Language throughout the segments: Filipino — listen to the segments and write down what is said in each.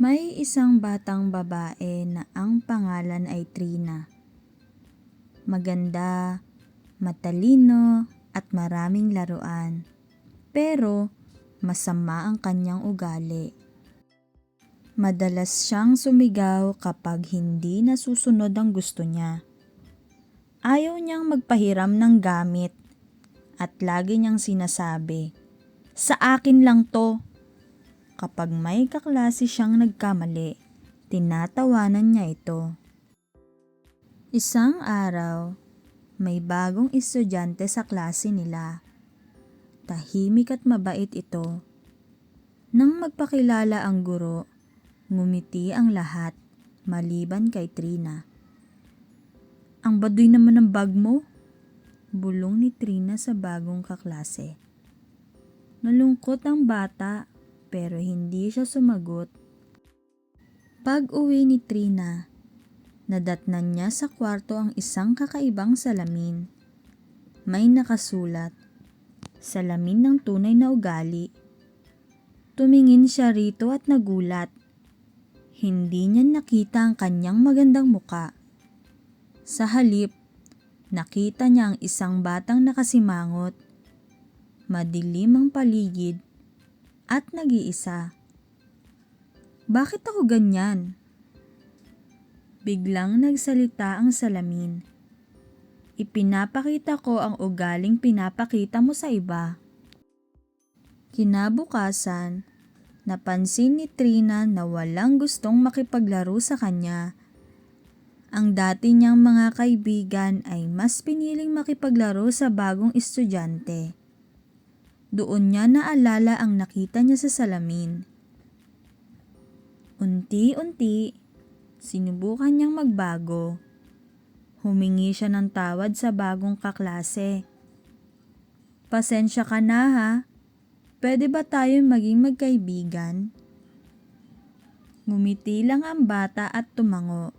May isang batang babae na ang pangalan ay Trina. Maganda, matalino at maraming laruan. Pero masama ang kanyang ugali. Madalas siyang sumigaw kapag hindi nasusunod ang gusto niya. Ayaw niyang magpahiram ng gamit at lagi niyang sinasabi, "Sa akin lang to." Kapag may kaklase siyang nagkamali, tinatawanan niya ito. Isang araw, may bagong estudyante sa klase nila. Tahimik at mabait ito. Nang magpakilala ang guro, ngumiti ang lahat, maliban kay Trina. "Ang baduy naman ng bag mo," bulong ni Trina sa bagong kaklase. Nalungkot ang bata pero hindi siya sumagot. Pag-uwi ni Trina, nadatnan niya sa kwarto ang isang kakaibang salamin. May nakasulat, "Salamin ng tunay na ugali." Tumingin siya rito at nagulat. Hindi niya nakita ang kanyang magandang muka. Sa halip, nakita niya ang isang batang nakasimangot, madilim ang paligid, at nag-iisa. "Bakit ako ganyan?" Biglang nagsalita ang salamin. "Ipinapakita ko ang ugaling pinapakita mo sa iba." Kinabukasan, napansin ni Trina na walang gustong makipaglaro sa kanya. Ang dati niyang mga kaibigan ay mas piniling makipaglaro sa bagong estudyante. Doon niya naalala ang nakita niya sa salamin. Unti-unti, sinubukan niyang magbago. Humingi siya ng tawad sa bagong kaklase. "Pasensya ka na ha, pwede ba tayo maging magkaibigan?" Ngumiti lang ang bata at tumango.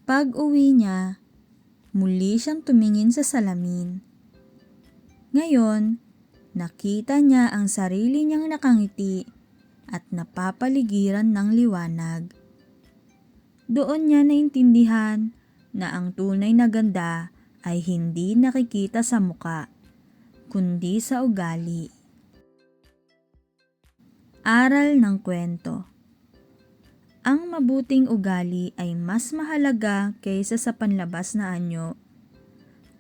Pag-uwi niya, muli siyang tumingin sa salamin. Ngayon, nakita niya ang sarili niyang nakangiti at napapaligiran ng liwanag. Doon niya naintindihan na ang tunay na ganda ay hindi nakikita sa muka, kundi sa ugali. Aral ng kwento. Ang mabuting ugali ay mas mahalaga kaysa sa panlabas na anyo.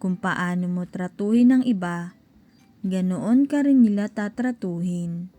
Kung paano mo tratuhin ang iba, ganoon ka rin nila tatratuhin.